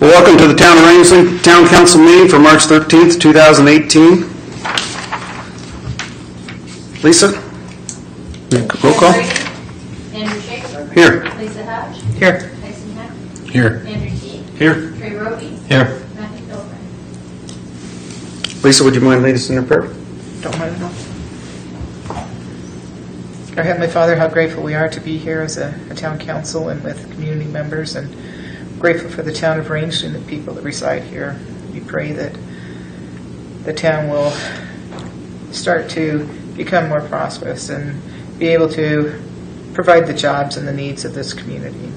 Welcome to the Town of Rangeley Town Council meeting for March 13th, 2018. Lisa? Roll call. Andrew Schaefer. Here. Lisa Hatch. Here. Tyson Heck. Here. Andrew Key. Here. Trey Roby. Here. Matthew Philbin. Lisa, would you mind leading us in a prayer? Don't mind at all. Our Heavenly Father, how grateful we are to be here as a town council and with community members, and grateful for the town of Rangeley and the people that reside here. We pray that the town will start to become more prosperous and be able to provide the jobs and the needs of this community.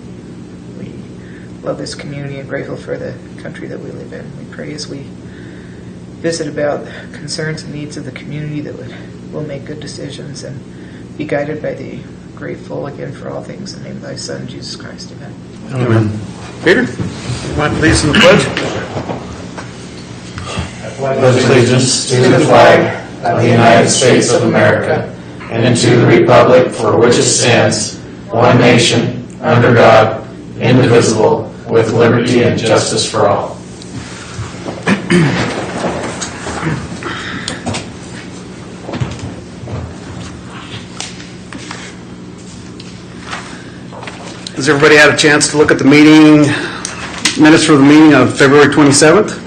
We love this community and grateful for the country that we live in. We pray as we visit about concerns and needs of the community that we'll make good decisions and be guided by the grateful again for all things in the name of thy Son, Jesus Christ. Amen. Amen. Peter, you want to lead us in the pledge? I pledge allegiance to the flag of the United States of America and to the republic for which it stands, one nation, under God, indivisible, with liberty and justice for all. Has everybody had a chance to look at the meeting, minutes for the meeting of February 27th?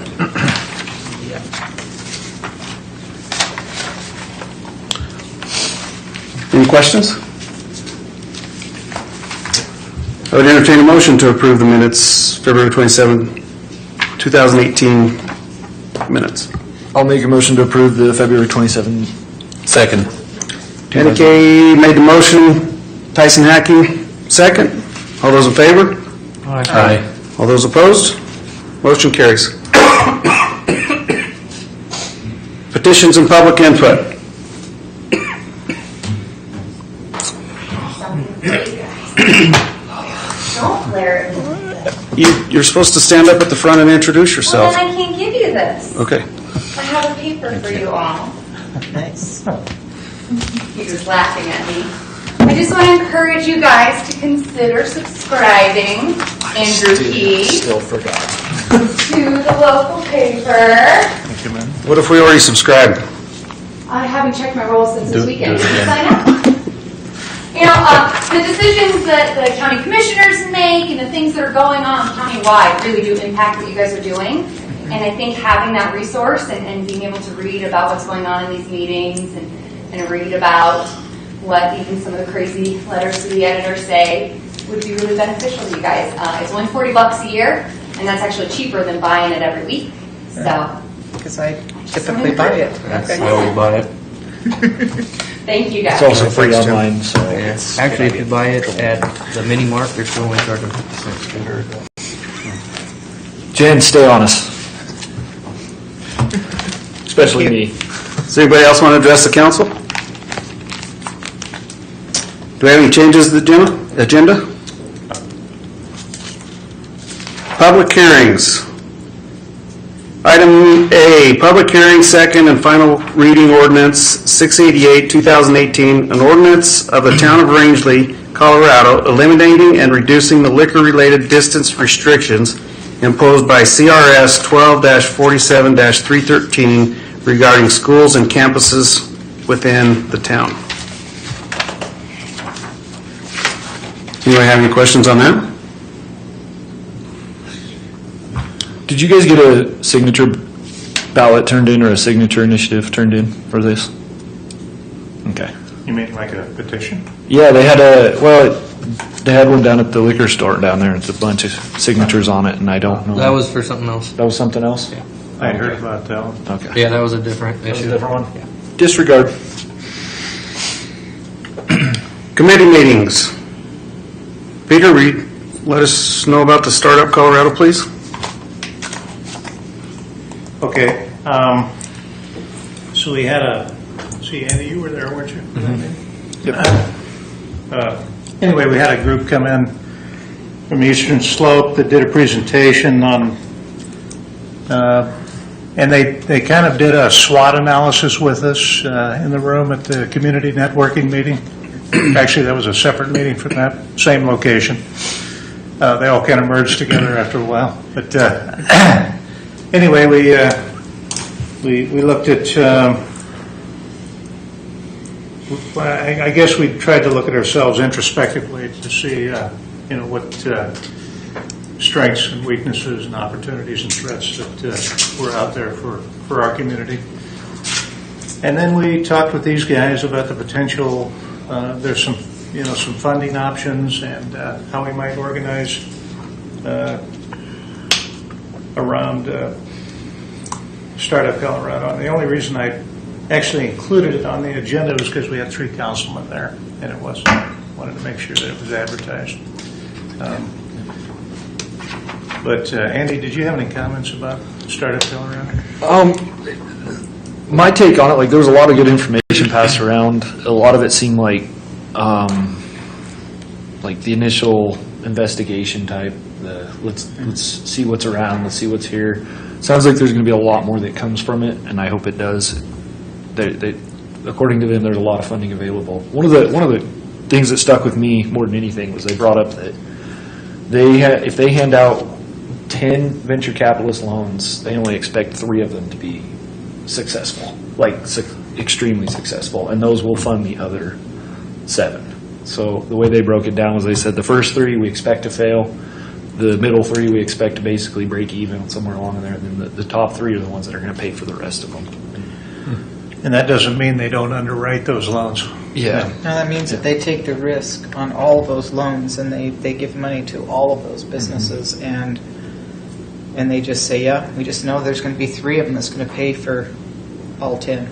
Any questions? I would entertain a motion to approve the minutes, February 27, 2018 minutes. I'll make a motion to approve the February 27. Second. Danny Kaye made the motion. Tyson Hackey, second. All those in favor? Aye. All those opposed? Motion carries. Petitions and public input. Don't glare at me. You're supposed to stand up at the front and introduce Well, yourself. then I can't give you this. Okay. I have a paper for you all. Nice. You're just laughing at me. I just want to encourage you guys to consider subscribing, Andrew Key, Still forgot. to the local paper. Thank you, man. What if we already subscribed? I haven't checked my rolls since this weekend. do it again. Sign up. You know, the decisions that the county commissioners make and the things that are going on countywide really do impact what you guys are doing. And I think having that resource and being able to read about what's going on in these meetings and read about what even some of the crazy letters to the editor say would be really beneficial to you guys. It's only $40 a year, and that's actually cheaper than buying it every week. So, Because I typically buy it. Okay. why we buy it. thank you guys. It's also free online, so Actually, if you buy it at the mini mart, they're still only charging 50 cents. Jen, stay honest. Especially me. Does anybody else want to address the council? Do we have any changes to the agenda? Public hearings. Item A, public hearing, second and final reading ordinance 688, 2018, an ordinance of the Town of Rangeley, Colorado, eliminating and reducing the liquor-related distance restrictions imposed by CRS 12-47-313 regarding schools and campuses within the town. Anybody have any questions on that? Did you guys get a signature ballot turned in or a signature initiative turned in for this? Okay. You mean like a petition? Yeah, they had they had one down at the liquor store down there. It's a bunch of signatures on it, and I don't know. That was for something else. That was something else? Yeah. I heard about that one. Okay. Yeah, that was a different That was issue. a different one? Yeah. Disregard. Committee meetings. Peter, let us know about the Startup Colorado, please. Okay. So we had see, Andy, you were there, weren't you? Yep. Anyway, we had a group come in from Eastern Slope that did a presentation on, and they kind of did a SWOT analysis with us in the room at the community networking meeting. Actually, that was a separate meeting from that same location. They all kind of merged together after a while. But anyway, we looked at, I guess we tried to look at ourselves introspectively to see, what strengths and weaknesses and opportunities and threats that were out there for our community. And then we talked with these guys about the potential, there's some funding options and how we might organize around Startup Colorado. And the only reason I actually included it on the agenda was because we had 3 councilmen there, and it wasn't. Wanted to make sure that it was advertised. But Andy, did you have any comments about Startup Colorado? My take on it, like, there was a lot of good information passed around. A lot of it seemed like the initial investigation type. Let's see what's around. Let's see what's here. Sounds like there's going to be a lot more that comes from it, and I hope it does. According to them, there's a lot of funding available. One of the things that stuck with me more than anything was they brought up that if they hand out 10 venture capitalist loans, they only expect 3 of them to be successful, extremely successful, and those will fund the other 7. So the way they broke it down was they said the first 3 we expect to fail, the middle 3 we expect to basically break even somewhere along there, and then the top 3 are the ones that are going to pay for the rest of them. And that doesn't mean they don't underwrite those loans. Yeah. No, that means that they take the risk on all of those loans, and they give money to all of those businesses, and they just say, yeah, we just know there's going to be 3 of them that's going to pay for all 10.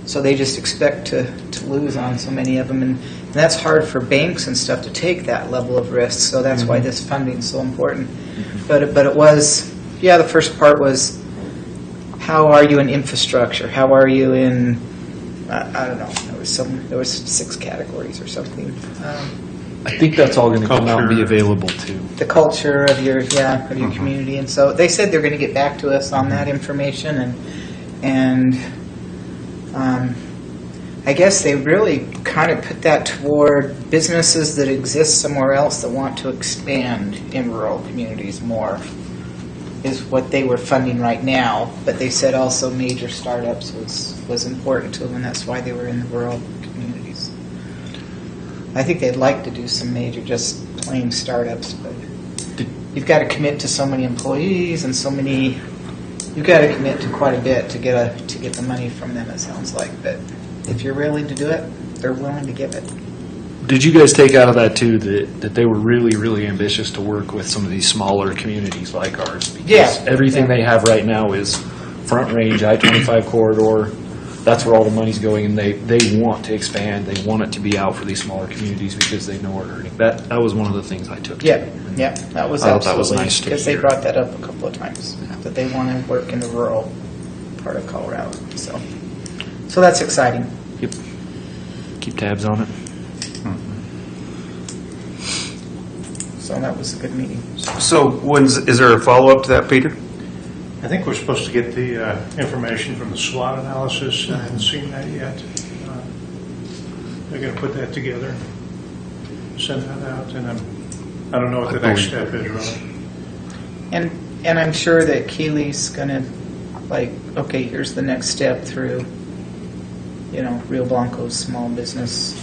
So they just expect to lose on so many of them, and that's hard for banks and stuff to take that level of risk. So that's why this funding is so important. But it was, the first part was, how are you in infrastructure? How are you in, I don't know, there was 6 categories or something. I think that's all going to come out and be available too. The culture of your community, and so they said they're going to get back to us on that information, and I guess they really kind of put that toward businesses that exist somewhere else that want to expand in rural communities more, is what they were funding right now. But they said also major startups was important to them, and that's why they were in the rural communities. I think they'd like to do some major, just plain startups, but you've got to commit to so many employees and so many. You've got to commit to quite a bit to get the money from them. It sounds like, but if you're willing to do it, they're willing to give it. Did you guys take out of that too that they were really, really ambitious to work with some of these smaller communities like ours? Because everything they have right now is Front Range, I-25 corridor. That's where all the money's going, and they want to expand. They want it to be out for these smaller communities because they know we're hurting. That was one of the things I took. Yeah, that was I thought absolutely, that was nice to because hear. they brought that up a couple of times, that they want to work in the rural part of Colorado. So that's exciting. Yep. Keep tabs on it. So that was a good meeting. So is there a follow-up to that, Peter? I think we're supposed to get the information from the SWOT analysis. I haven't seen that yet. They're going to put that together, send that out, and I don't know what the next step is, really. And I'm sure that Keely's going to, okay, here's the next step through, Rio Blanco's small business,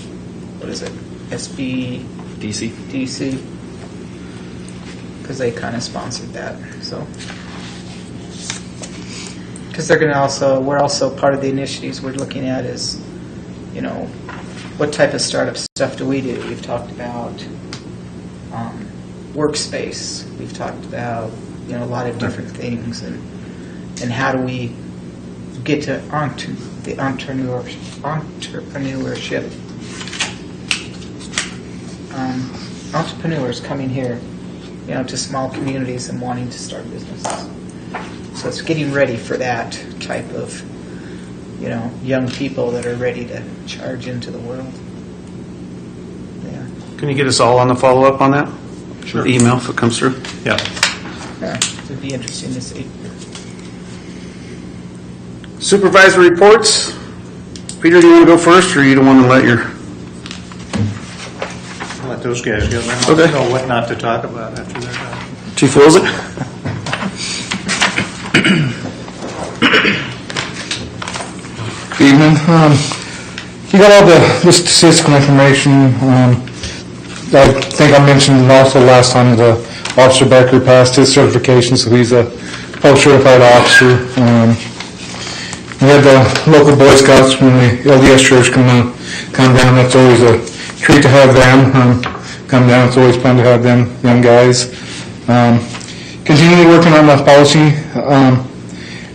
what is it, SBDC, because they kind of sponsored that, so. Because they're going to we're also part of the initiatives we're looking at is, what type of startup stuff do we do? We've talked about workspace. We've talked about, a lot of different things, and how do we get to the entrepreneurship. Entrepreneurs coming here, to small communities and wanting to start businesses. So it's getting ready for that type of, young people that are ready to charge into the world. Yeah. Can you get us all on the follow-up on that? Sure. Email if it comes through? Yeah. It'd be interesting to see. Supervisory reports. Peter, do you want to go first, or you don't want to let your... Let let those guys go. They Okay. know what not to talk about after they're done. Chief Wilson? Evening. You got all the statistical information. I think I mentioned also last time that Officer Becker passed his certification, so he's a post-certified officer. We had the local Boy Scouts from the LDS Church come down. That's always a treat to have them come down. It's always fun to have them young guys. Continually working on the policy.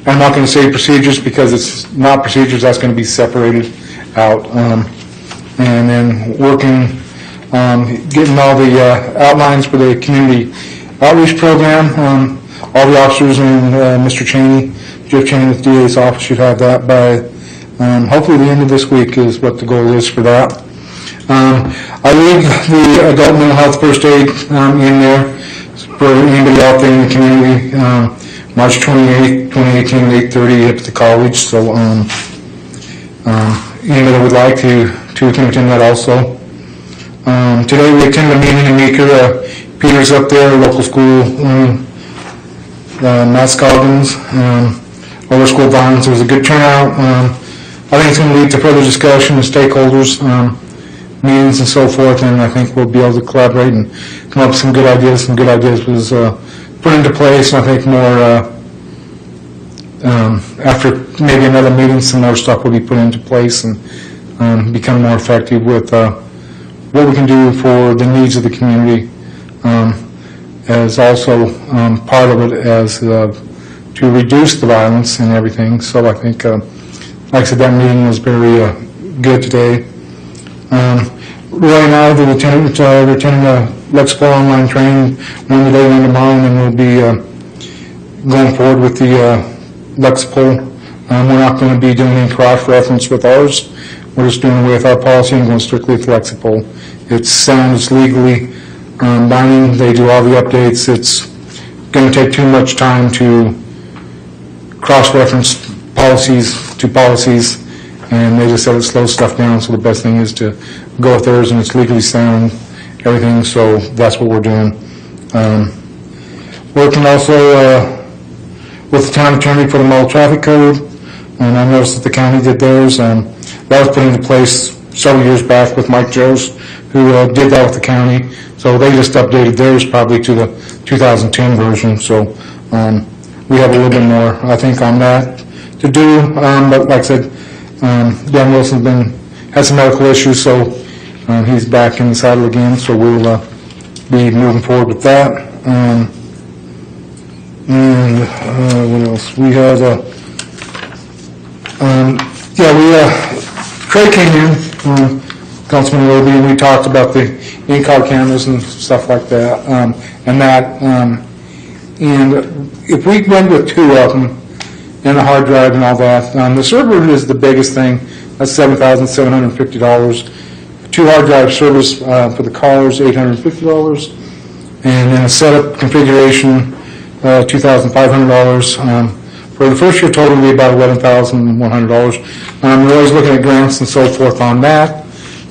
I'm not going to say procedures because it's not procedures. That's going to be separated out. And then working, getting all the outlines for the community outreach program. All the officers and Mr. Cheney, Jeff Cheney with DA's office should have that by hopefully the end of this week is what the goal is for that. I leave the adult mental health first aid in there for anybody out there in the community. March 28th, 2018 at 8:30 at the college. So anybody would like to attend that also. Today we attended a meeting in Meeker. Peter's up there, local school, Matt Scoggins, over school bonds. It was a good turnout. I think it's going to lead to further discussion with stakeholders, meetings and so forth, and I think we'll be able to collaborate and come up with some good ideas. Some good ideas was put into place, and I think more after maybe another meeting, some more stuff will be put into place and become more effective with what we can do for the needs of the community, as also part of it as to reduce the violence and everything. So I think, like I said, that meeting was very good today. Roy and I, the lieutenant, we're attending a Lexipol online training, one today, one tomorrow, and then we'll be going forward with the Lexipol. We're not going to be doing any cross-reference with ours. We're just doing it with our policy and going strictly with Lexipol. It's sound, it's legally binding. They do all the updates. It's going to take too much time to cross-reference policies to policies, and they just said it slows stuff down, so the best thing is to go with theirs, and it's legally sound, everything, so that's what we're doing. Working also with the town attorney for the model traffic code, and I noticed that the county did theirs. That was put into place several years back with Mike Joes, who did that with the county, so they just updated theirs probably to the 2010 version, so we have a little bit more, I think, on that to do, but like I said, Dan Wilson's had some medical issues, so he's back in the saddle again, so we'll be moving forward with that. And what else? We had, Craig came in, Councilman Roby, and we talked about the in-car cameras and stuff like that, and if we went with two of them, and a hard drive and all that. The server is the biggest thing. That's $7,750. 2 hard drive servers for the cars, $850. And then a setup configuration, $2,500. For the first year total, it'll be about $11,100. We're always looking at grants and so forth on that.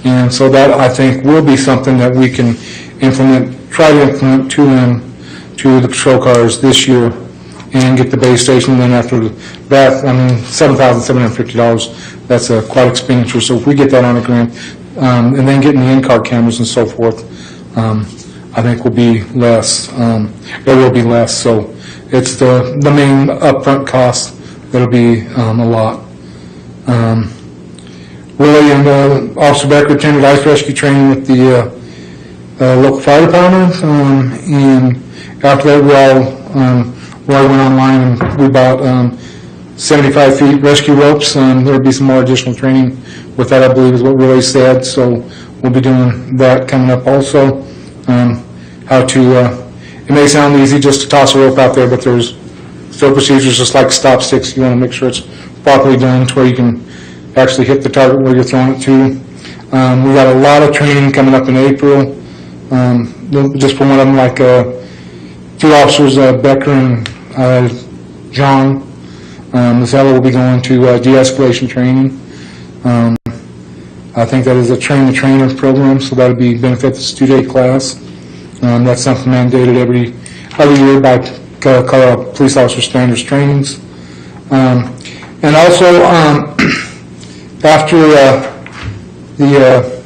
And so that, I think, will be something that we can implement, try to implement to the patrol cars this year, and get the base station. And then after that, I mean, $7,750, that's a quite expenditure. So if we get that on a grant, and then getting the in-car cameras and so forth, I think will be less. It will be less. So it's the main upfront cost that'll be a lot. Willie and Officer Becker attended ice rescue training with the local fire department, and after that we all went online and we bought 75 feet rescue ropes. There'll be some more additional training with that, I believe, is what Willie said. So we'll be doing that coming up also. How to, it may sound easy just to toss a rope out there, but there's still procedures just like stop sticks. You want to make sure it's properly done to where you can actually hit the target where you're throwing it to. We got a lot of training coming up in April. Just for one of them, like 2 officers, Becker and John Mazzella will be going to de-escalation training. I think that is a train-the-trainer program, so that would be benefits 2-day class. That's something mandated every year by Colorado Police Officer Standards Trainings. And also, after the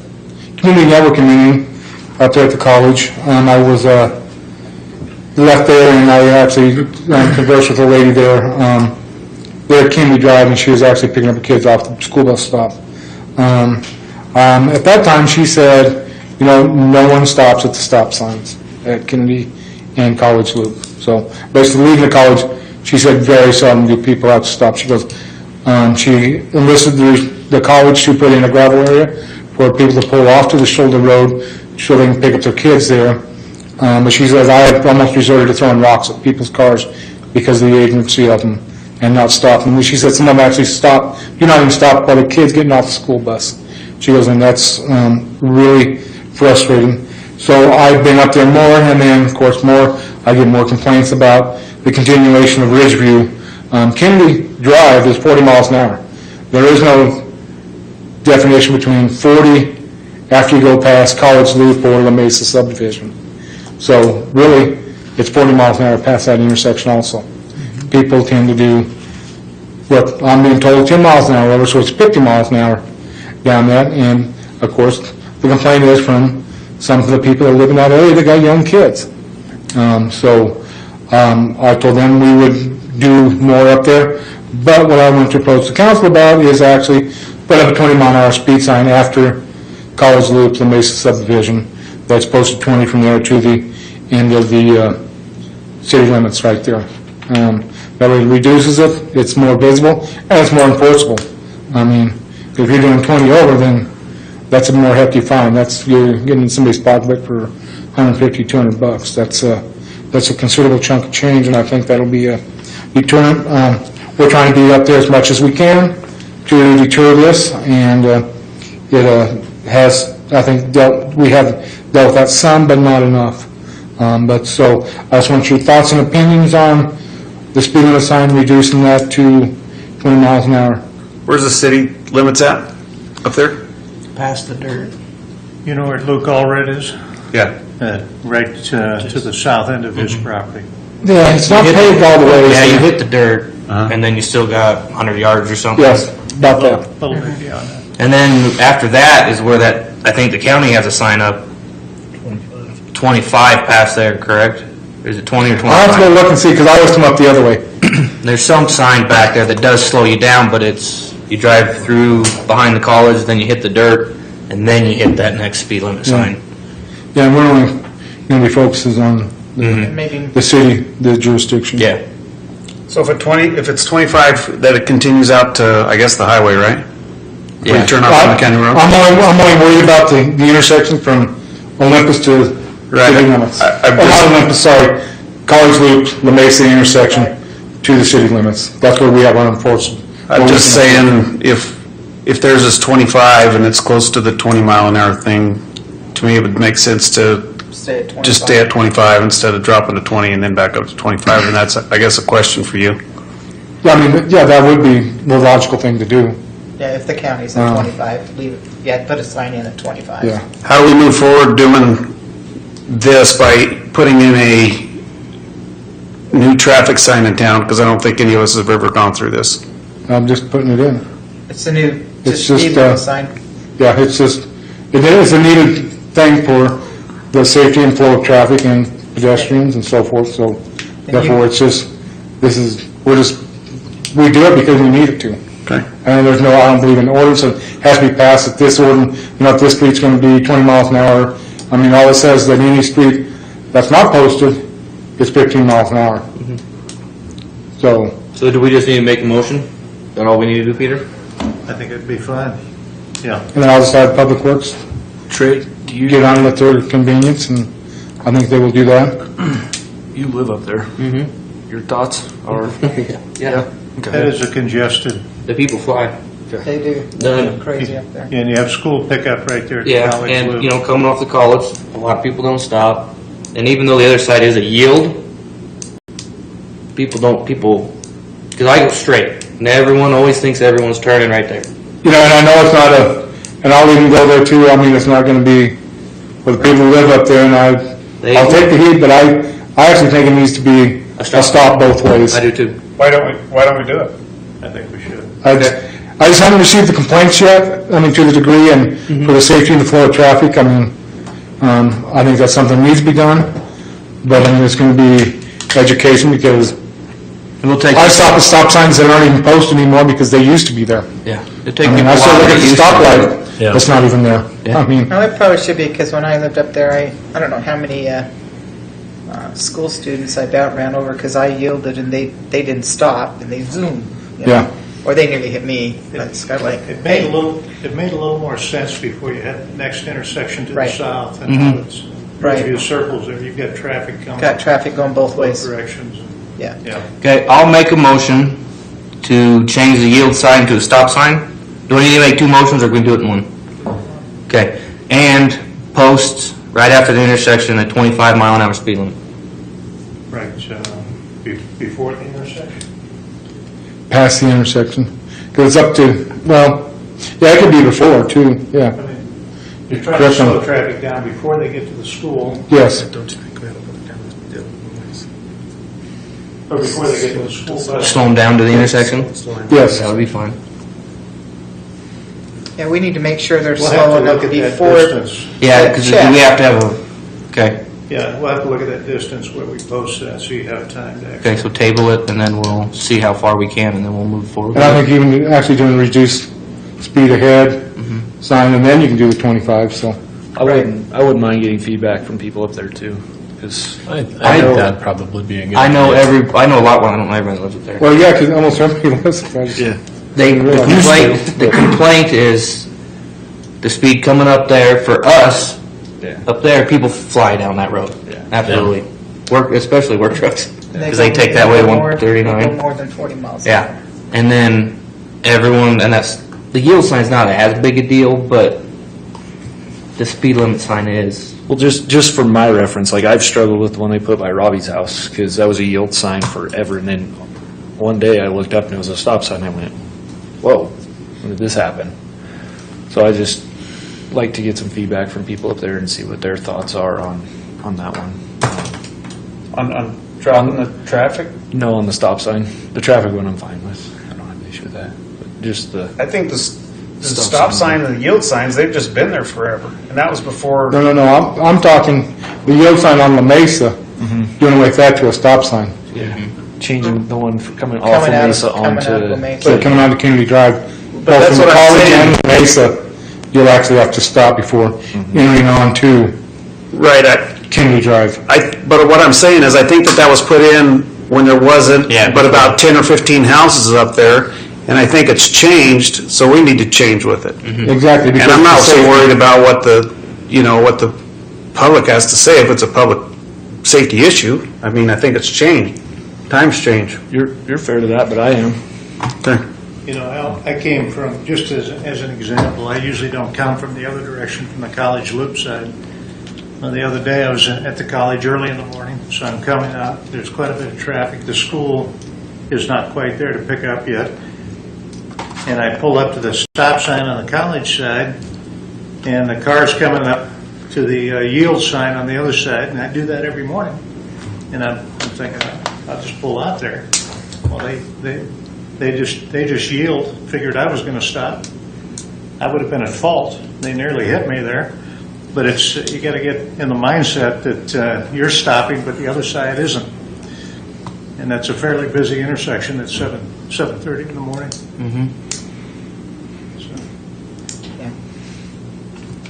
community networking meeting up there at the college, I was left there, and I actually conversed with a lady there at Kennedy Drive, and she was actually picking up the kids off the school bus stop. At that time, she said, no one stops at the stop signs at Kennedy and College Loop. So basically leaving the college, she said very seldom do people have to stop. She goes, she enlisted the college to put in a gravel area for people to pull off to the shoulder road so they can pick up their kids there. But she says, I have almost resorted to throwing rocks at people's cars because of the agency of them and not stopping. She said some of them actually stop. You're not even stopped by the kids getting off the school bus. She goes, and that's really frustrating. So I've been up there more, and then, of course, I get more complaints about the continuation of Ridgeview. Kennedy Drive is 40 miles an hour. There is no definition between 40 after you go past College Loop or La Mesa subdivision. So really, it's 40 miles an hour past that intersection also. People tend to do what I'm being told 10 miles an hour over, so it's 50 miles an hour down that. And of course, the complaint is from some of the people that live in that area that got young kids. I told them we would do more up there, but what I want to approach the council about is actually put up a 20-mile-an-hour speed sign after College Loop, the Mesa subdivision, that's posted 20 from there to the end of the city limits right there. That way it reduces it, it's more visible, and it's more enforceable. I mean, if you're doing 20 over, then that's a more hefty fine. You're getting in somebody's pocketbook for $150, $200. That's a considerable chunk of change, and I think that'll be a deterrent. We're trying to be up there as much as we can to deter this, and it has, I think, we have dealt with that some, but not enough. So I just want your thoughts and opinions on the speed limit sign, reducing that to 20 miles an hour. Where's the city limits at? Up there? Past the dirt. You know where Luke Allred is? Yeah. Right to the south end of his property. Yeah, it's not paved all the way. Yeah, you hit the dirt, and then you still got 100 yards or something. Yes, about that. A little bit beyond that. And then after that is where I think the county has a sign up 25 past there, correct? Or is it 20 or 25? I'll have to go look and see, because I always come up the other way. There's some sign back there that does slow you down, but you drive through behind the college, then you hit the dirt, and then you hit that next speed limit sign. Yeah, and we're only going to be focusing on Maybe the city, the jurisdiction. Yeah. So if it's 25, that it continues out to, I guess, the highway, right? When Yeah. you turn off on the county road? I'm only worried about the intersection from Olympus to Right. city limits. I'm Not just- Olympus, sorry, College Loop, La Mesa intersection to the city limits. That's where we have our enforcement. I'm just saying, if theirs is 25 and it's close to the 20-mile-an-hour thing, to me, it would make sense to stay at 25. just stay at 25 instead of dropping to 20 and then back up to 25, and that's, I guess, a question for you. Yeah, I mean, yeah, that would be the logical thing to do. Yeah, if the county's at 25, leave it, yeah, put a sign in at 25. Yeah. How do we move forward doing this by putting in a new traffic sign in town? Because I don't think any of us have ever gone through this. I'm just putting it in. It's a new, It's just just, speed limit sign. Yeah, it is a needed thing for the safety and flow of traffic and pedestrians and so forth, so therefore it's just, we do it because we need it to. Okay. And I don't believe in ordinance, it has to be passed at this ordinance, if this street's going to be 20 miles an hour. I mean, all it says that any street that's not posted is 15 miles an hour. So do we just need to make a motion? Is that all we need to do, Peter? I think it'd be fine. Yeah. And then I'll just have Public Works Trey, do you get on with their convenience, and I think they will do that. you live up there? Mm-hmm. Your thoughts are? Yeah. That Okay. is a congested, The people fly. They do. Done. They're crazy up there. and you have school pickup right there at Yeah, College and Loop. coming off the college, a lot of people don't stop. And even though the other side is a yield, because I go straight, and everyone always thinks everyone's turning right there. And I know it's not and I'll even go there too. I mean, it's not gonna be for the people who live up there, and I'll take the heat, but I actually think it needs to be a stop both ways. I do too. Why don't we do it? I think we should. I just haven't received the complaints yet, I mean, to the degree, and for the safety and the flow of traffic, I mean, I think that's something that needs to be done, but I mean, it's gonna be education, because We'll take. I stop at stop signs that aren't even posted anymore because they used to be there. Yeah. It'll take I mean, people I a still while look to at get the used to it. stoplight, Yeah. that's not even there. Yeah. I mean, Well, it probably should be, because when I lived up there, I don't know how many school students I about ran over because I yielded and they didn't stop and they zoomed. You know? Yeah. Or they nearly hit me. It's kind of like, It made hey, a little more sense before you had the next intersection to the Right. south, and now it's Right. a few circles there. You've got traffic coming got traffic going both both ways. directions. Yeah. Yeah. Okay, I'll make a motion to change the yield sign to a stop sign. Do I need to make two motions, or can we do it in one? Okay, and post right after the intersection a 25-mile-an-hour speed limit. Right, before the intersection. past the intersection, because it's up to, well, yeah, it could be before too, I yeah, mean, you're trying to Correct. slow traffic down before they get to the school, yes. or before they get to the school bus. Slow them down to the intersection? Yes. That would be fine. Yeah, we need to make sure they're We'll have slow to enough look at that before. distance. Yeah, because we Check. have to have a, okay, Yeah, we'll have to look at that distance where we post that, so you have time to okay, actually. so table it, and then we'll see how far we can, and then we'll move forward. And I think even actually doing reduced speed ahead sign, and then you can do the 25, so. I wouldn't mind getting feedback from people up there too, because I I think know- that'd probably be a good I know idea. I know a lot, well, I don't know everyone that lives up there. Well, yeah, because almost everybody lives there. The complaint is the speed coming up there for us, Yeah. up there, people fly down that road. Yeah. Absolutely. Especially work trucks, And because they go- take that way go more- 139. go more than 40 miles. Yeah, and then everyone, and that's, the yield sign's not as big a deal, but the speed limit sign is. Well, just for my reference, like I've struggled with the one they put by Robbie's house, because that was a yield sign forever, and then one day I looked up and it was a stop sign, I went, whoa, when did this happen? So I just like to get some feedback from people up there and see what their thoughts are on that one. On dropping the traffic? No, on the stop sign. The traffic one I'm fine with. I don't have an issue with that. But just the, I think the stop sign and the yield signs, they've just been there forever. And that was before, No, I'm talking the yield sign on La Mesa, doing away with that to a stop sign. changing the one for coming off of Coming out Mesa of, coming out of onto. Lamesa. So coming out of Kennedy Drive, both that's from what I'm College saying. and Mesa, you'll actually have to stop before entering on to right, Kennedy Drive. but what I'm saying is I think that was put in when there wasn't, Yeah. but about 10 or 15 houses up there. And I think it's changed, so we need to change with it. Exactly. And I'm not so worried about what the public has to say if it's a public safety issue. I mean, I think it's changed. Times change. You're fair to that, but I am. Okay. You know, Al, I came from, just as an example, I usually don't come from the other direction, from the college loop side. The other day, I was at the college early in the morning, so I'm coming out. There's quite a bit of traffic. The school is not quite there to pick up yet. And I pull up to the stop sign on the college side, and the car's coming up to the yield sign on the other side, and I do that every morning. And I'm thinking, I'll just pull out there. Well, they just yield, figured I was going to stop. I would have been at fault. They nearly hit me there. But it's, you got to get in the mindset that you're stopping, but the other side isn't. And that's a fairly busy intersection at 7:30 in the morning. So, Yeah.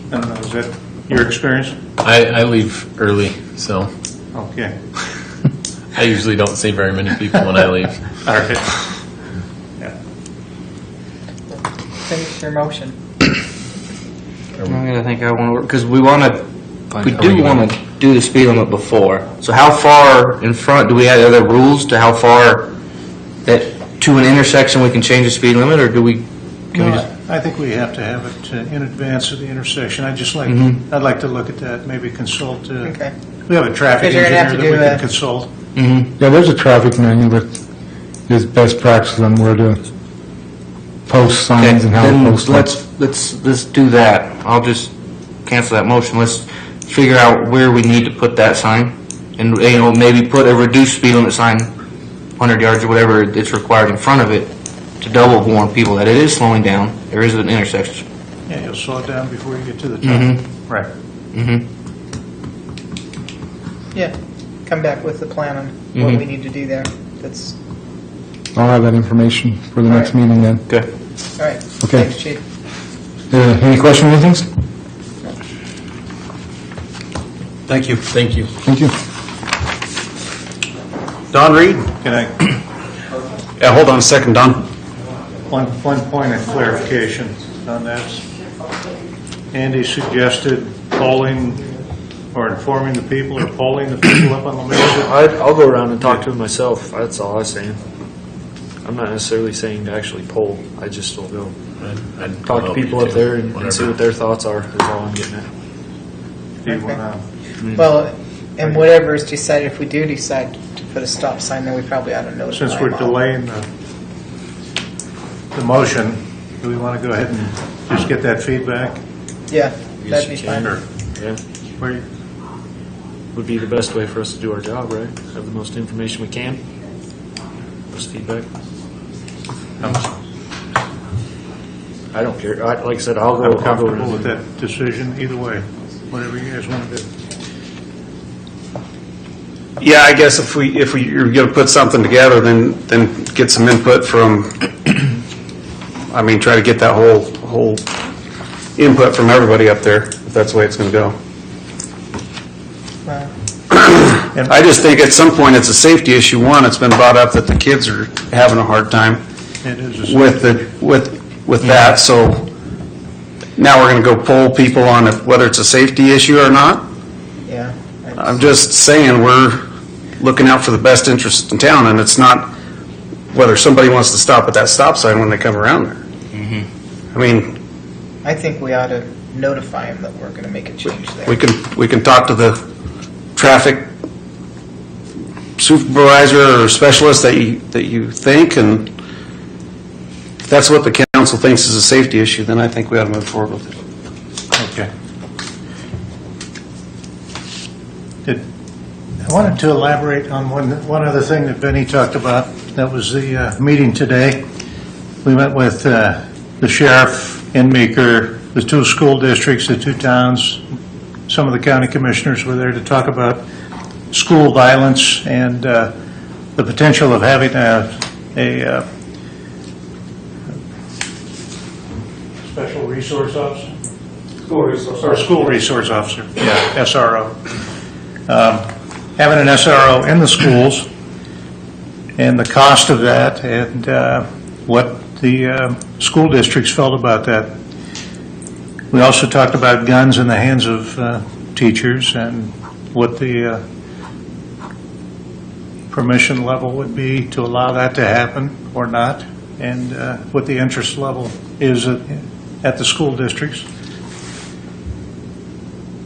I don't know, is that your experience? I leave early, so Okay. I usually don't see very many people when I leave. All right. Yeah. Finish your motion. I think I want to work, because we want to, we Fine. do want to do the speed limit before. So how far in front, do we have other rules to how far that, to an intersection, we can change the speed limit, or do we, can we No, just? I think we have to have it in advance of the intersection. I'd like to look at that, maybe consult, Okay. we have a traffic Because you're gonna engineer have to that we do can a- consult. Mhm. Yeah, there's a traffic manual that is best practice on where to post signs and how to Then post them. let's do that. I'll just cancel that motion. Let's figure out where we need to put that sign, and maybe put a reduced speed limit sign, 100 yards or whatever it's required in front of it, to double warn people that it is slowing down. There is an intersection. Yeah, you'll slow it down before you get to the top. Right. Yeah, come back with the plan on what we need to do there. That's, I'll have that information for the next meeting then. Okay. all right. Okay. Thanks, Chief. Any questions or anything? Thank you. Thank you. Thank you. Don Reed? Can I, Yeah, hold on a second, Don. one point of clarification on that. Andy suggested polling or informing the people or polling the people up on the mesa. I'll go around and talk to them myself. That's all I was saying. I'm not necessarily saying to actually poll. I just will go I'd talk to help people you up too, there and see whatever. what their thoughts are, is all I'm getting at. Do you wanna- Well, and whatever is decided, if we do decide to put a stop sign there, we probably ought to notify Since them we're all. delaying the motion, do we want to go ahead and just get that feedback? Yeah, Yes, that'd be you can. fine. Yeah, Where- would be the best way for us to do our job, right? Have the most information we can. Most feedback. I don't care. Like I said, I'll go. I'm I'll go comfortable around. with that decision either way, whatever you guys want to do. Yeah, I guess if you're going to put something together, then get some input from, I mean, try to get that whole input from everybody up there, if that's the way it's going to go. Well, I just think at some point it's a safety issue. One, it's been brought up that the kids are having a hard time It is a- with that, so now we're going to go poll people on whether it's a safety issue or not. yeah. I'm just saying, we're looking out for the best interest in town, and it's not whether somebody wants to stop at that stop sign when they come around there. I mean, I think we ought to notify them that we're going to make a change there. we can talk to the traffic supervisor or specialist that you think, and if that's what the council thinks is a safety issue, then I think we ought to move forward with it. Okay. I wanted to elaborate on one other thing that Benny talked about. That was the meeting today. We met with the sheriff in Meeker, the 2 school districts, the 2 towns. Some of the county commissioners were there to talk about school violence and the potential of having a special resource officer? School resource officer, yeah, SRO. Having an SRO in the schools and the cost of that and what the school districts felt about that. We also talked about guns in the hands of teachers and what the permission level would be to allow that to happen or not, and what the interest level is at the school districts.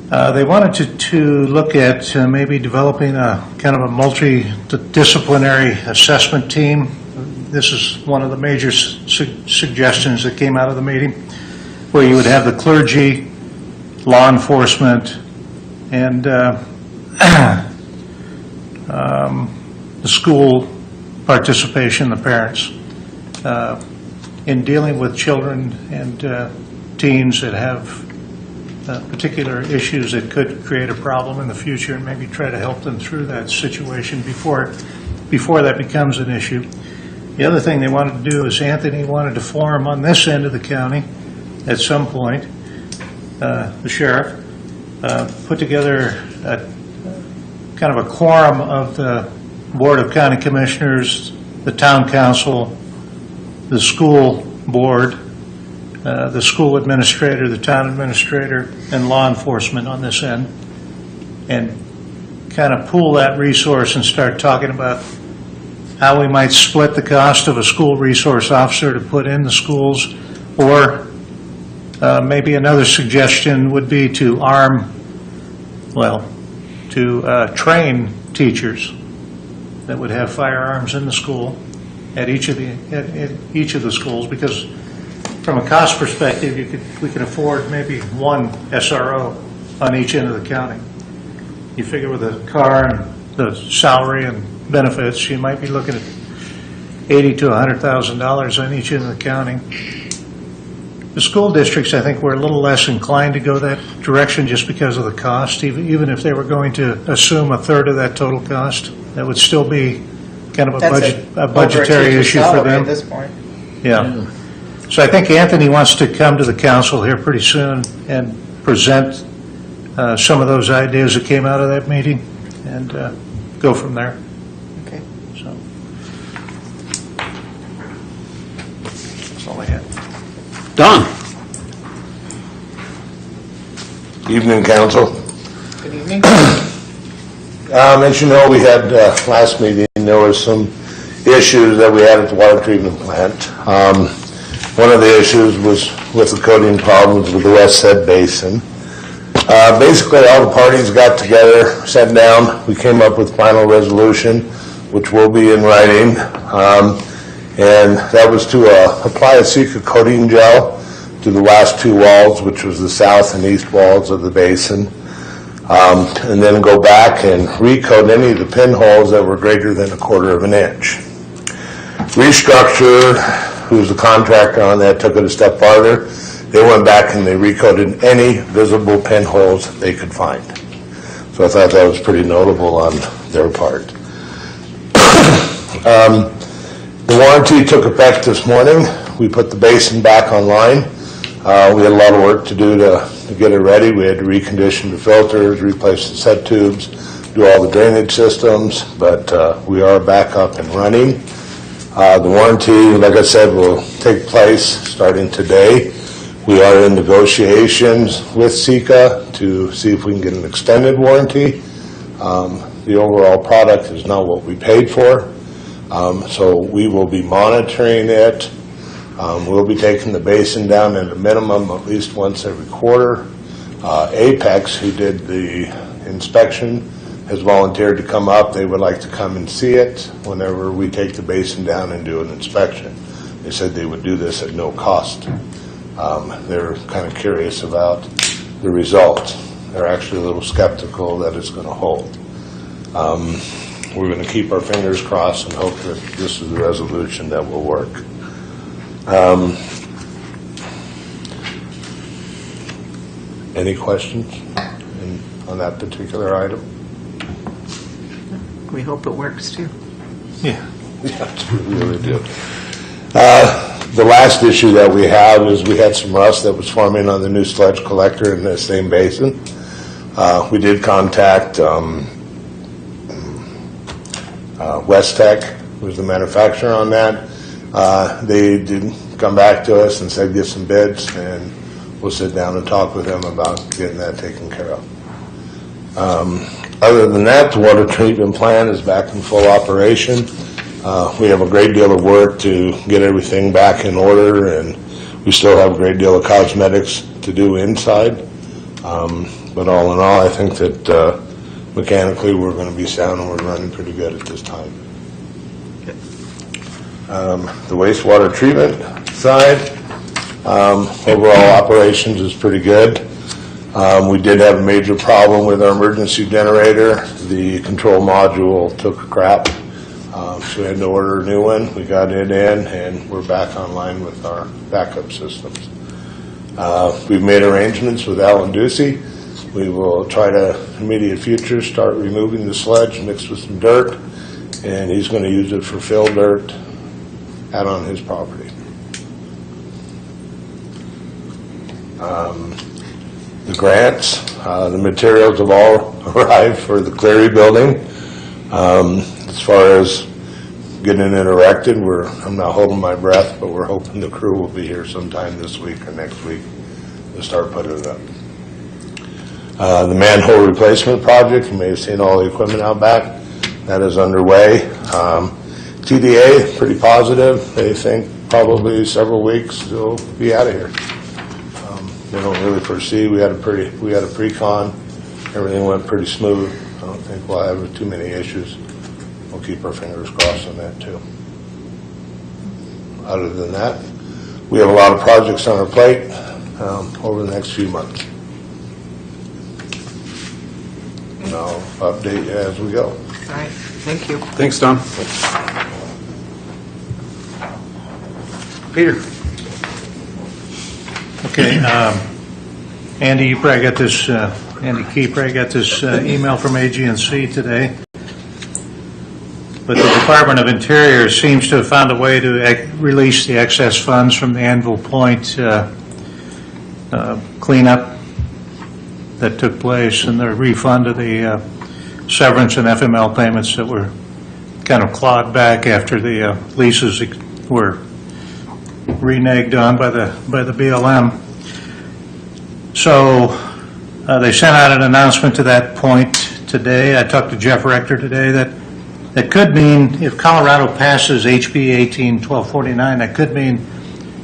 They wanted to look at maybe developing a kind of a multidisciplinary assessment team. This is one of the major suggestions that came out of the meeting, where you would have the clergy, law enforcement, and the school participation, the parents, in dealing with children and teens that have particular issues that could create a problem in the future, and maybe try to help them through that situation before that becomes an issue. The other thing they wanted to do is Anthony wanted to form on this end of the county at some point, the sheriff, put together kind of a quorum of the Board of County Commissioners, the Town Council, the school board, the school administrator, the town administrator, and law enforcement on this end, and kind of pool that resource and start talking about how we might split the cost of a school resource officer to put in the schools, or maybe another suggestion would be to train teachers that would have firearms in the school at each of the schools, because from a cost perspective, we could afford maybe one SRO on each end of the county. You figure with a car and the salary and benefits, you might be looking at $80,000 to $100,000 on each end of the county. The school districts, I think, were a little less inclined to go that direction just because of the cost. Even if they were going to assume a third of that total cost, that would still be kind of a budgetary issue for them. At this point. Yeah. So I think Anthony wants to come to the council here pretty soon and present some of those ideas that came out of that meeting and go from there. Okay. So that's all I have. Don? Evening, Council. Good evening. As you know, we had last meeting, there was some issues that we had at the water treatment plant. One of the issues was with the coating problems with the West Head Basin. Basically, all the parties got together, sat down, we came up with final resolution, which will be in writing. And that was to apply a Sika coating gel to the last two walls, which was the south and east walls of the basin. And then go back and recoat any of the pinholes that were greater than 1/4 of an inch. Restructure, who's the contractor on that, took it a step farther. They went back and they recoated any visible pinholes they could find. So I thought that was pretty notable on their part. The warranty took effect this morning. We put the basin back online. We had a lot of work to do to get it ready. We had to recondition the filters, replace the set tubes, do all the drainage systems, but we are back up and running. The warranty, like I said, will take place starting today. We are in negotiations with Sika to see if we can get an extended warranty. The overall product is not what we paid for, so we will be monitoring it. We'll be taking the basin down at a minimum at least once every quarter. Apex, who did the inspection, has volunteered to come up. They would like to come and see it whenever we take the basin down and do an inspection. They said they would do this at no cost. They're kind of curious about the results. They're actually a little skeptical that it's going to hold. We're going to keep our fingers crossed and hope that this is the resolution that will work. Any questions on that particular item? We hope it works too. Yeah. Yes, we really do. The last issue that we have is we had some rust that was forming on the new sludge collector in the same basin. We did contact West Tech, who's the manufacturer on that. They did come back to us and said get some bids, and we'll sit down and talk with them about getting that taken care of. Other than that, the water treatment plant is back in full operation. We have a great deal of work to get everything back in order, and we still have a great deal of cosmetics to do inside. But all in all, I think that mechanically we're going to be sound and we're running pretty good at this time. The wastewater treatment side, overall operations is pretty good. We did have a major problem with our emergency generator. The control module took a crap, so we had to order a new one. We got it in, and we're back online with our backup systems. We've made arrangements with Alan Ducey. We will try to, immediate future, start removing the sludge mixed with some dirt, and he's going to use it for fill dirt out on his property. The grants, the materials have all arrived for the Cleary building. As far as getting it erected, I'm not holding my breath, but we're hoping the crew will be here sometime this week or next week to start putting it up. The manhole replacement project, you may have seen all the equipment out back. That is underway. TDA, pretty positive. They think probably several weeks they'll be out of here. They don't really foresee. We had a pre-con. Everything went pretty smooth. I don't think we'll have too many issues. We'll keep our fingers crossed on that too. Other than that, we have a lot of projects on our plate over the next few months. And I'll update you as we go. All right, thank you. Thanks, Don. Peter? Okay, Andy, you probably got this, Andy Key probably got this email from AG&C today. But the Department of Interior seems to have found a way to release the excess funds from the Anvil Point cleanup that took place and the refund of the severance and FML payments that were kind of clawed back after the leases were reneged on by the BLM. So they sent out an announcement to that point today. I talked to Jeff Rector today that could mean, if Colorado passes HB 18-1249, that could mean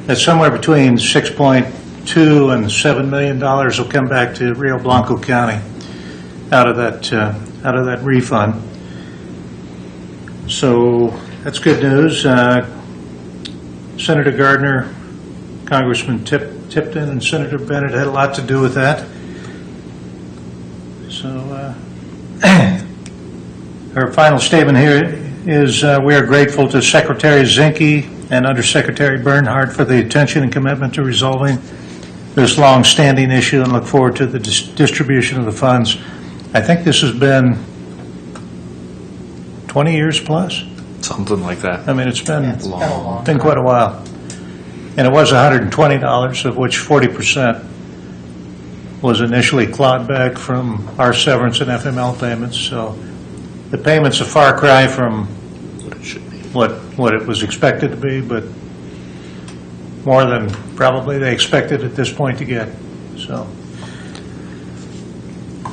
that somewhere between $6.2 and $7 million will come back to Rio Blanco County out of that refund. So that's good news. Senator Gardner, Congressman Tipton, and Senator Bennett had a lot to do with that. So her final statement here is we are grateful to Secretary Zinke and Undersecretary Bernhardt for the attention and commitment to resolving this long-standing issue and look forward to the distribution of the funds. I think this has been 20 years plus. Something like that. I mean, it's been, Been quite a while. And it was $120, of which 40% was initially clawed back from our severance and FML payments. So the payment's a far cry from what it was expected to be, but more than probably they expected at this point to get. So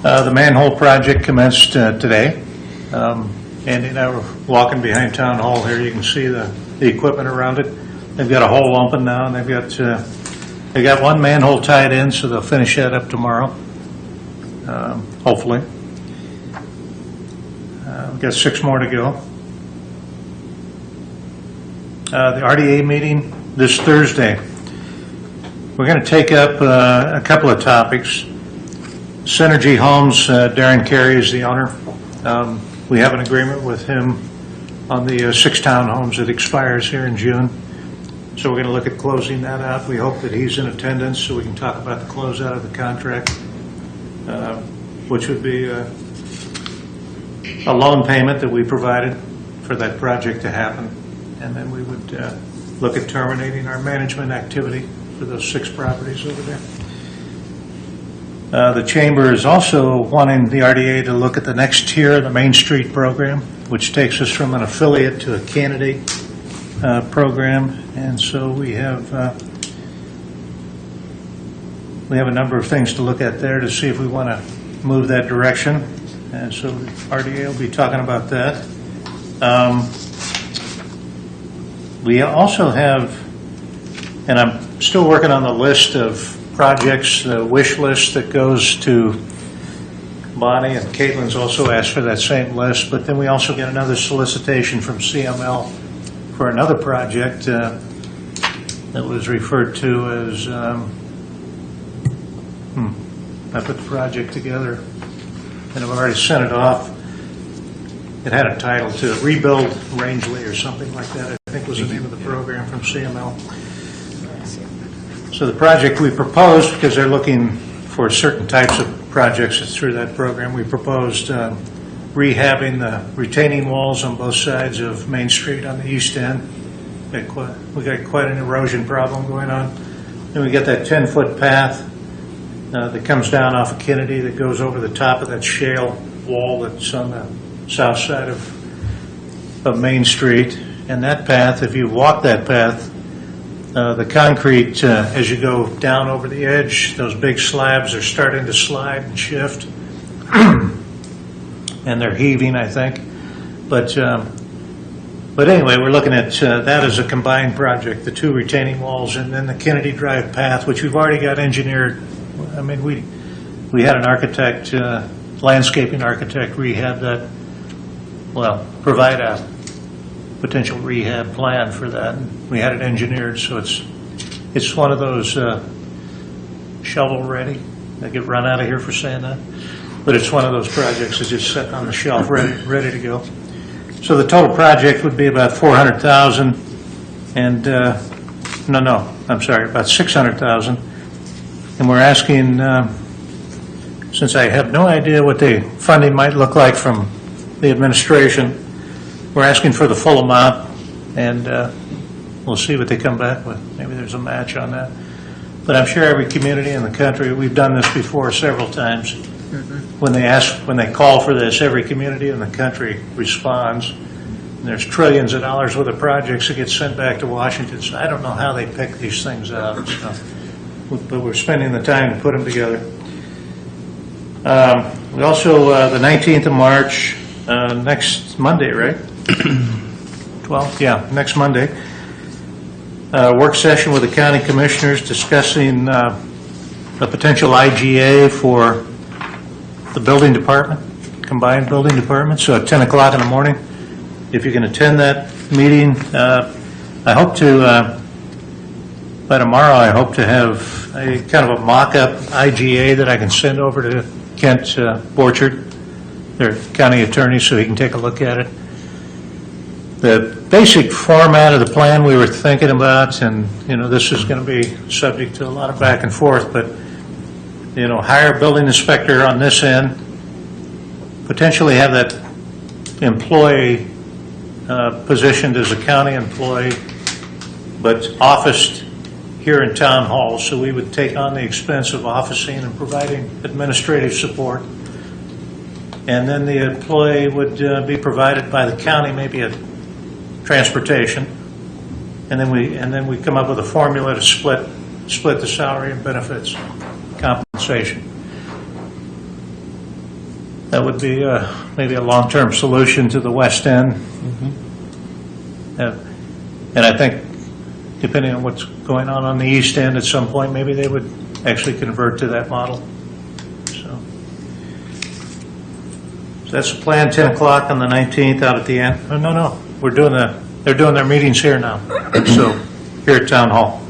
the manhole project commenced today. Andy and I were walking behind Town Hall here. You can see the equipment around it. They've got a hole open now, and they got one manhole tied in, so they'll finish that up tomorrow, hopefully. We've got 6 more to go. The RDA meeting this Thursday. We're going to take up a couple of topics. Synergy Homes, Darren Carey is the owner. We have an agreement with him on the 6 townhomes that expires here in June. So we're going to look at closing that out. We hope that he's in attendance so we can talk about the closeout of the contract, which would be a loan payment that we provided for that project to happen. And then we would look at terminating our management activity for those 6 properties over there. The Chamber is also wanting the RDA to look at the next tier of the Main Street program, which takes us from an affiliate to a candidate program. And so we have a number of things to look at there to see if we want to move that direction. And so the RDA will be talking about that. We also have, and I'm still working on the list of projects, the wish list that goes to Bonnie, and Caitlin's also asked for that same list, but then we also get another solicitation from CML for another project that was referred to as, I put the project together and I've already sent it off. It had a title to it, Rebuild Rangeley or something like that, I think was the name of the program from CML. So the project we proposed, because they're looking for certain types of projects through that program, we proposed rehabbing the retaining walls on both sides of Main Street on the east end. We got quite an erosion problem going on. Then we got that 10-foot path that comes down off of Kennedy that goes over the top of that shale wall that's on the south side of Main Street. And that path, if you walk that path, the concrete, as you go down over the edge, those big slabs are starting to slide and shift. And they're heaving, I think. But anyway, we're looking at that as a combined project, the 2 retaining walls and then the Kennedy Drive path, which we've already got engineered. I mean, we had an architect, landscaping architect, rehab that, provide a potential rehab plan for that. We had it engineered, so it's It's one of those shovel-ready. I get run out of here for saying that. But it's one of those projects that's just sitting on the shelf, ready to go. So the total project would be about $400,000, and I'm sorry, about $600,000. And we're asking, since I have no idea what the funding might look like from the administration, we're asking for the full amount, and we'll see what they come back with. Maybe there's a match on that. But I'm sure every community in the country, we've done this before several times. When they call for this, every community in the country responds. And there's trillions of dollars worth of projects that get sent back to Washington. So I don't know how they pick these things out. So, but we're spending the time to put them together. We also, the 19th of March, next Monday, right? 12th, yeah, next Monday. Work session with the county commissioners discussing a potential IGA for the building department, combined building department, so at 10 o'clock in the morning. If you can attend that meeting, I hope to, by tomorrow, I hope to have a kind of a mock-up IGA that I can send over to Kent Borchard, their county attorney, so he can take a look at it. The basic format of the plan we were thinking about, and this is going to be subject to a lot of back and forth, but hire a building inspector on this end, potentially have that employee positioned as a county employee, but officed here in Town Hall, so we would take on the expense of officing and providing administrative support. And then the employee would be provided by the county, maybe a transportation, and then we come up with a formula to split the salary and benefits compensation. That would be maybe a long-term solution to the West End. And I think, depending on what's going on the East End, at some point, maybe they would actually convert to that model. So that's the plan, 10 o'clock on the 19th out at the end. No. They're doing their meetings here now. So here at Town Hall.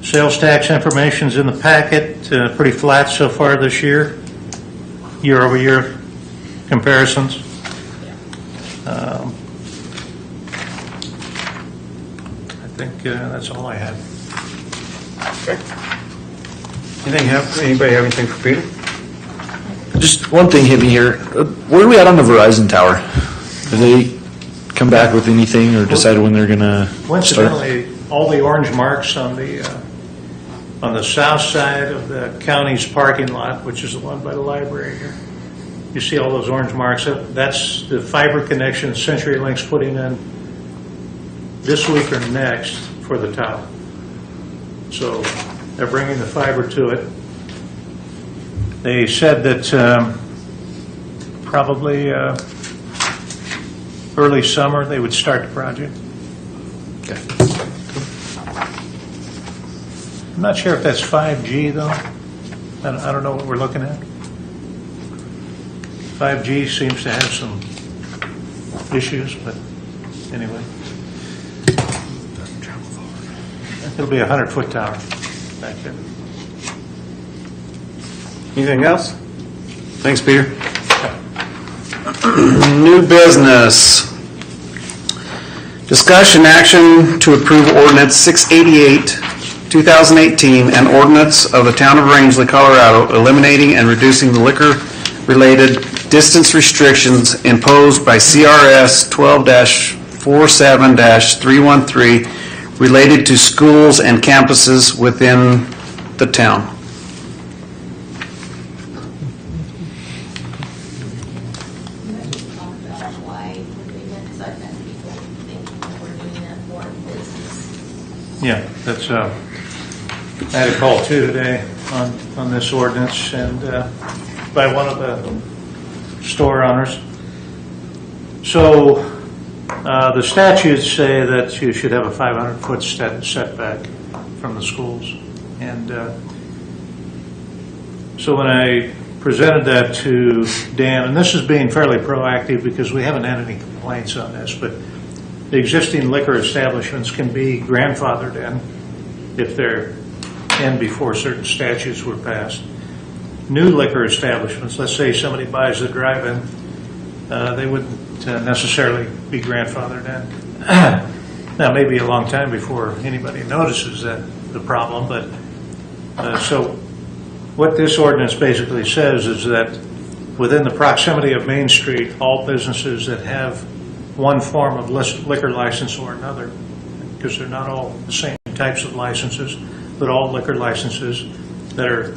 Sales tax information's in the packet, pretty flat so far this year, year-over-year comparisons. I think that's all I have. Okay. Anybody have anything for Peter? Just one thing hit me here. Where are we at on the Verizon tower? Have they come back with anything or decided when they're going to start? Coincidentally, all the orange marks on the south side of the county's parking lot, which is the one by the library here, you see all those orange marks. That's the fiber connection CenturyLink's putting in this week or next for the tower. So they're bringing the fiber to it. They said that probably early summer they would start the project. Okay. I'm not sure if that's 5G though. I don't know what we're looking at. 5G seems to have some issues, but anyway. It'll be a 100-foot tower back there. Anything else? Thanks, Peter. New business. Discussion action to approve ordinance 688, 2018, an ordinance of the Town of Rangeley, Colorado, eliminating and reducing the liquor-related distance restrictions imposed by CRS 12-47-313 related to schools and campuses within the town. Yeah, that's, I had a call too today on this ordinance, and by one of the store owners. So the statutes say that you should have a 500-foot setback from the schools. And so when I presented that to Dan, and this is being fairly proactive because we haven't had any complaints on this, but the existing liquor establishments can be grandfathered in if they're in before certain statutes were passed. New liquor establishments, let's say somebody buys a drive-in, they wouldn't necessarily be grandfathered in. Now, maybe a long time before anybody notices that the problem, but so what this ordinance basically says is that within the proximity of Main Street, all businesses that have one form of liquor license or another, because they're not all the same types of licenses, but all liquor licenses that are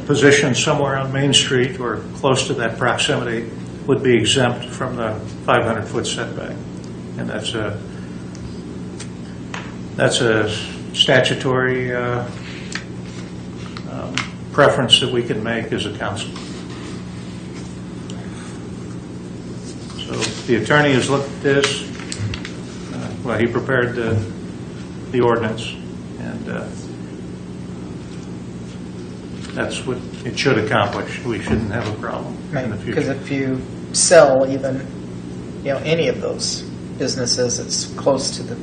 positioned somewhere on Main Street or close to that proximity would be exempt from the 500-foot setback. And that's a statutory preference that we can make as a council. So the attorney has looked at this. Well, he prepared the ordinance, and that's what it should accomplish. We shouldn't have a problem in the future. Because if you sell even, any of those businesses that's close to the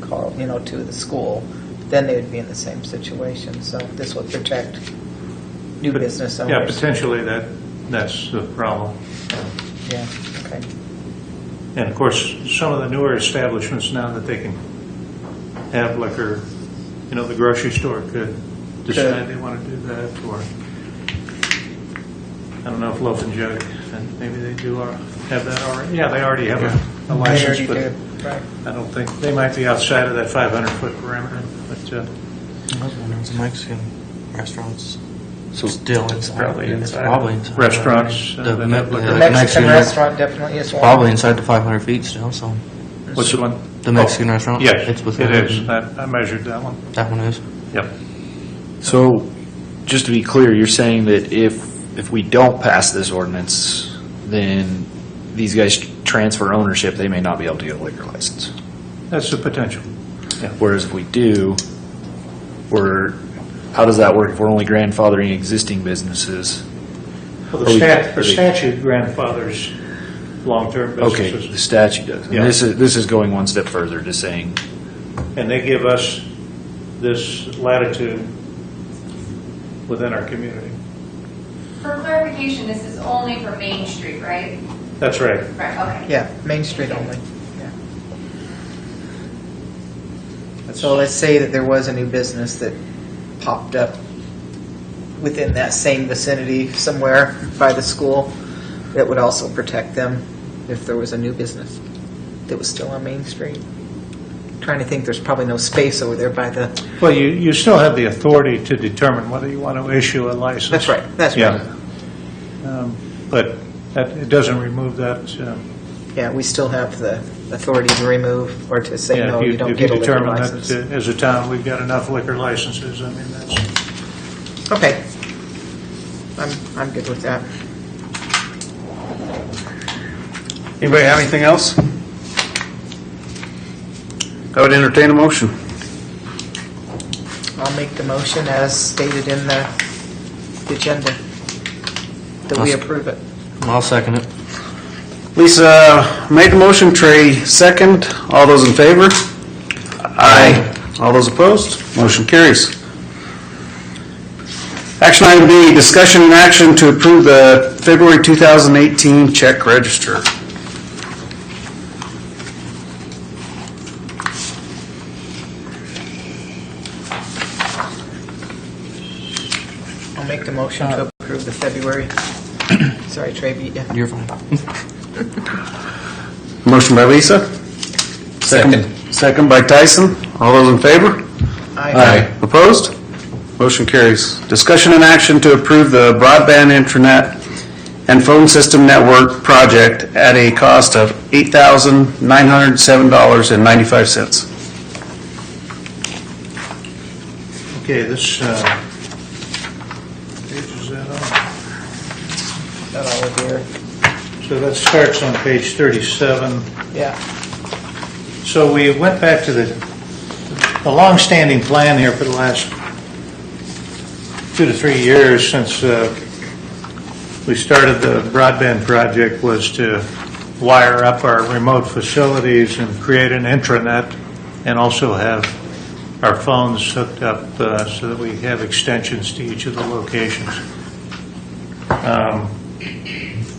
to the school, then they would be in the same situation. So this would protect new business owners. Yeah, potentially that's the problem. Yeah, okay. And of course, some of the newer establishments now that they can have liquor, the grocery store could decide they want to do that, or I don't know if Loaf and Jug, and maybe they do have that already. Yeah, they already have a license, They but already do, right. I don't think, they might be outside of that 500-foot perimeter, but I was wondering, the Mexican restaurants So still inside. probably It's inside. probably inside. Restaurants, The that have liquor. The like Mexican restaurant definitely is one. Probably inside the 500 feet still, so. Which one? The Mexican restaurant? Yes, It's it within is. I measured that one. That one is. Yep. So, just to be clear, you're saying that if we don't pass this ordinance, then these guys transfer ownership, they may not be able to get a liquor license. That's the potential. Whereas if we do, how does that work if we're only grandfathering existing businesses? Well, Or the we- statute grandfathers long-term Okay, businesses. the statute does. And Yeah. this is going one step further, just saying, And they give us this latitude within our community. For clarification, this is only for Main Street, right? That's right. Right, okay. Yeah, Main Street only. Yeah. So let's say that there was a new business that popped up within that same vicinity somewhere by the school, that would also protect them if there was a new business that was still on Main Street. Trying to think, there's probably no space over there by the... Well, you still have the authority to determine whether you want to issue a license. That's right, that's right. Yeah. But it doesn't remove that. Yeah, we still have the authority to remove or to say, no, you don't get a If you liquor determine license. that as a town, we've got enough liquor licenses, I mean, that's... Okay. I'm good with that. Anybody have anything else? I would entertain a motion. I'll make the motion as stated in the agenda, that we approve it. I'll second it. Lisa made the motion, Trey second. All those in favor? Aye. All those opposed? Motion carries. Action item B, discussion and action to approve the February 2018 check register. I'll make the motion to approve the February. Sorry, Trey beat you. You're fine. Motion by Lisa. Second by Tyson. All those in favor? Aye. Opposed? Motion carries. Discussion and action to approve the broadband internet and phone system network project at a cost of $8,907.95. Okay, this, page is that on? That all of here. So that starts on page 37. Yeah. So we went back to the long-standing plan here for the last 2 to 3 years since we started the broadband project was to wire up our remote facilities and create an intranet, and also have our phones hooked up so that we have extensions to each of the locations.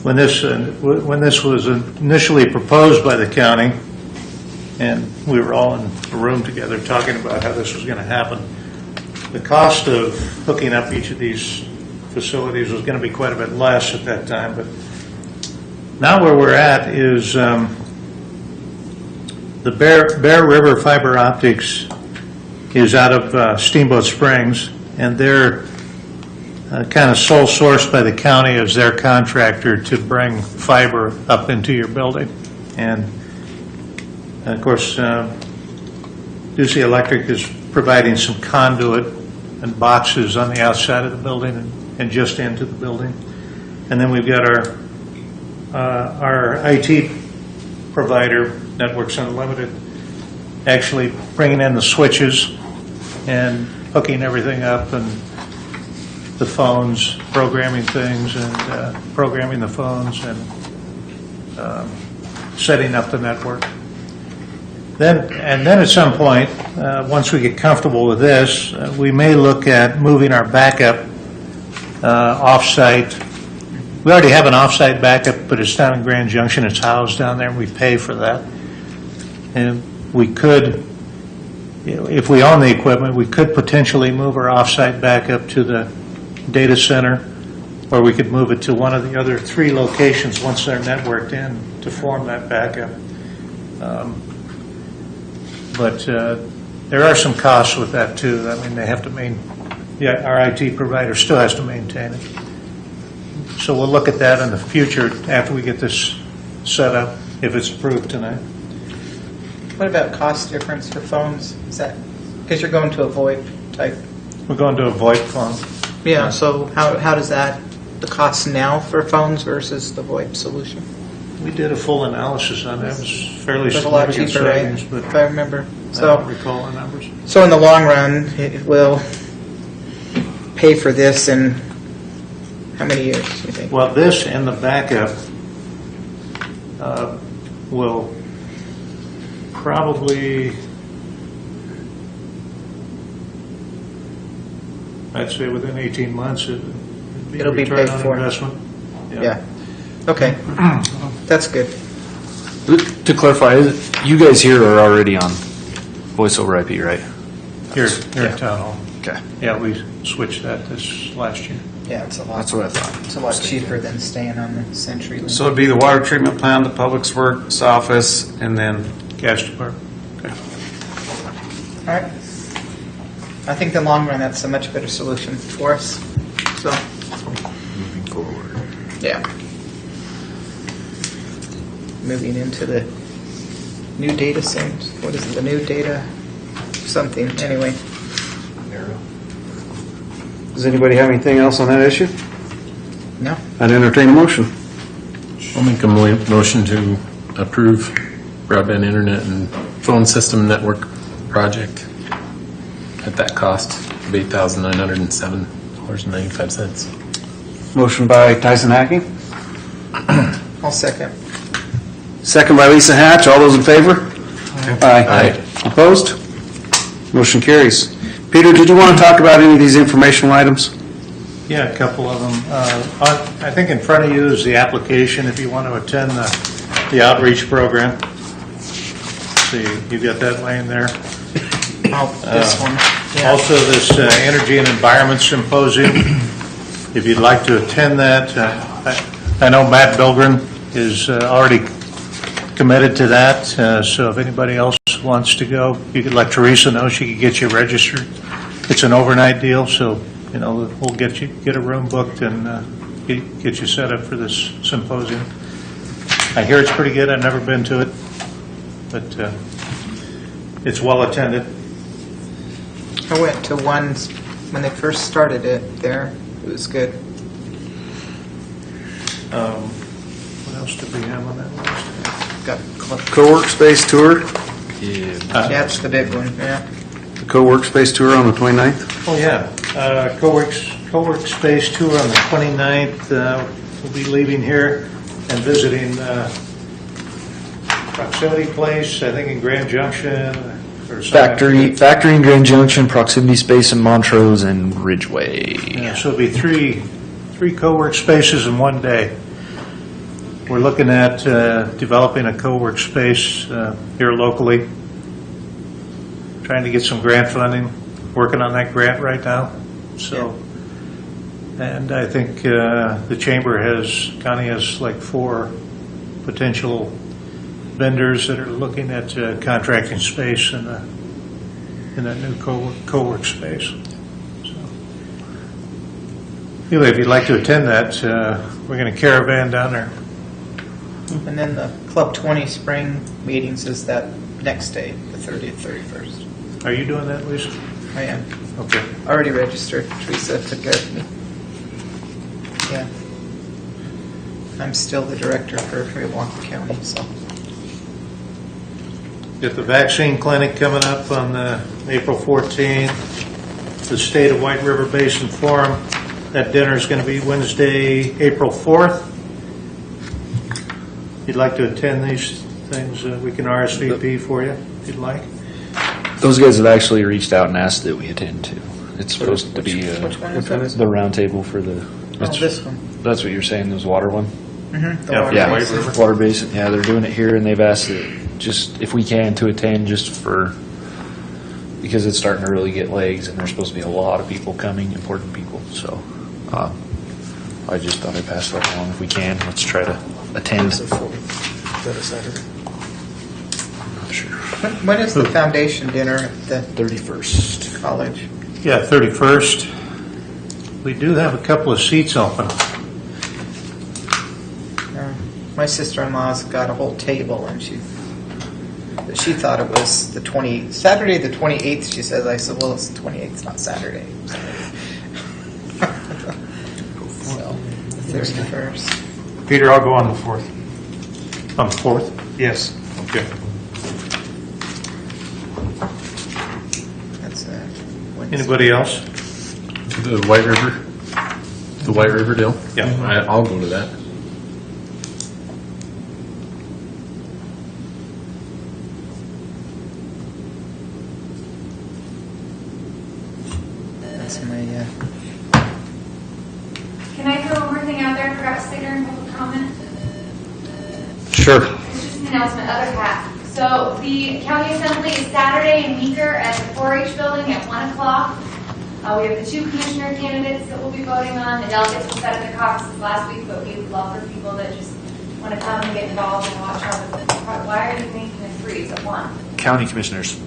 When this was initially proposed by the county, and we were all in a room together talking about how this was going to happen, the cost of hooking up each of these facilities was going to be quite a bit less at that time. But now where we're at is the Bear River Fiber Optics is out of Steamboat Springs, and they're kind of sole sourced by the county as their contractor to bring fiber up into your building. And of course, Ducey Electric is providing some conduit and boxes on the outside of the building and just into the building. And then we've got our IT provider, Networks Unlimited, actually bringing in the switches and hooking everything up, and the phones, programming things, and programming the phones, and setting up the network. Then at some point, once we get comfortable with this, we may look at moving our backup off-site. We already have an off-site backup, but it's down in Grand Junction. It's housed down there, and we pay for that. And we could, if we own the equipment, we could potentially move our off-site backup to the data center, or we could move it to one of the other 3 locations once they're networked in to form that backup. But there are some costs with that too. I mean, they have to our IT provider still has to maintain it. So we'll look at that in the future after we get this set up, if it's approved tonight. What about cost difference for phones? Is that, because you're going to a VoIP type? We're going to a VoIP phone. Yeah, so how does that, the cost now for phones versus the VoIP solution? We did a full analysis on that. It was fairly It's a lot significant cheaper, right? savings, but If I remember. I don't recall the numbers. So in the long run, it will pay for this in how many years, do you think? Well, this and the backup will probably, I'd say within 18 months, It'll be return paid on for. investment. Yeah. Okay. That's good. To clarify, you guys here are already on voice over IP, right? Here in Town Hall. Okay. Yeah, we switched that this last year. Yeah, it's a lot. That's what I thought. It's a lot cheaper than staying on the CenturyLink. So it'd be the water treatment plant, the public works office, and then, Gas department. All right. I think in the long run, that's a much better solution for us. So, Moving forward. yeah. Moving into the new data centers. What is it? The new data something. Anyway. does anybody have anything else on that issue? No. I'd entertain a motion. I'll make a motion to approve broadband internet and phone system network project at that cost of $8,907.95. Motion by Tyson Hacking, I'll second. second by Lisa Hatch. All those in favor? Aye. Opposed? Motion carries. Peter, did you want to talk about any of these informational items? Yeah, a couple of them. I think in front of you is the application if you want to attend the outreach program. See, you got that laying there. Oh, this one. Yeah. Also, this Energy and Environment Symposium, if you'd like to attend that, I know Matt Bilgren is already committed to that, so if anybody else wants to go, you could let Teresa know. She could get you registered. It's an overnight deal, so we'll get a room booked and get you set up for this symposium. I hear it's pretty good. I've never been to it, but it's well attended. I went to one when they first started it there. It was good. What else did we have on that list? Got Co-workspace tour, that's the big one. Yeah. the co-workspace tour on the 29th. Oh, yeah. Co-workspace tour on the 29th. We'll be leaving here and visiting Proximity Place, I think in Grand Junction, or something. Factory in Grand Junction, Proximity Space in Montrose, and Ridgeway. Yeah, so it'll be three co-work spaces in one day. We're looking at developing a co-work space here locally, trying to get some grant funding, working on that grant right now. So, and I think the chamber county has like 4 potential vendors that are looking at contracting space in that new co-work space. So, anyway, if you'd like to attend that, we're going to caravan down there. And then the Club 20 spring meetings is that next day, the 30th, 31st. Are you doing that, Lisa? I am. Okay. Already registered. Teresa took care of me. Yeah. I'm still the director for Milwaukee County, so. Got the vaccine clinic coming up on April 14th. The State of White River Basin Forum. That dinner is going to be Wednesday, April 4th. If you'd like to attend these things, we can RSVP for you if you'd like. Those guys have actually reached out and asked that we attend to. It's supposed to be Which one is that? the round table for the. Oh, this one. That's what you're saying, this water one? Mm-hmm. The Yeah, water Yeah, basin. water basin, yeah, they're doing it here, and they've asked that just, if we can, to attend, just for, because it's starting to really get legs, and there's supposed to be a lot of people coming, important people, so, I just thought I'd pass that along. If we can, let's try to attend. Is that a Saturday? Not sure. When is the foundation dinner at the 31st. college? Yeah, 31st. We do have a couple of seats open. My sister-in-law's got a whole table, and she thought it was Saturday the 28th, she says. I said, well, it's the 28th, it's not Saturday. So, the 31st. Peter, I'll go on the 4th. On the 4th? Yes. Okay. That's Wednesday. Anybody else? The White River deal? Yeah. I'll go to that. That's my, Can I throw one more thing out there? I forgot to say during public comment. Sure. It's just an announcement, other half. So the county assembly is Saturday in Meeker at the 4-H building at 1 o'clock. We have the 2 commissioner candidates that we'll be voting on. The delegates will set up the caucuses last week, but we would love for people that just want to come and get involved and watch how why are you making it 3? It's at 1. County commissioners.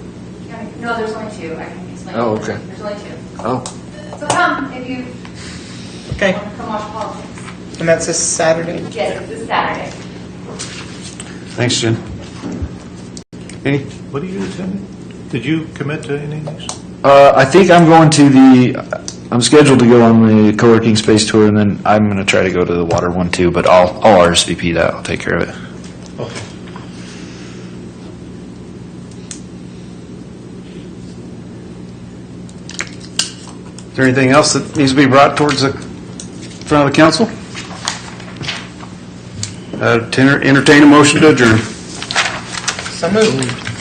No, there's only 2. I can explain. Oh, okay. There's only 2. Oh. So come if you okay. want to come watch politics. And that's this Saturday? Yes, it's this Saturday. Thanks, Jen. Any? What are you attending? Did you commit to any of these? I think I'm going to I'm scheduled to go on the co-working space tour, and then I'm going to try to go to the water one too, but I'll RSVP that. I'll take care of it. Okay. Is there anything else that needs to be brought towards the front of the council? To entertain a motion to adjourn. So moved.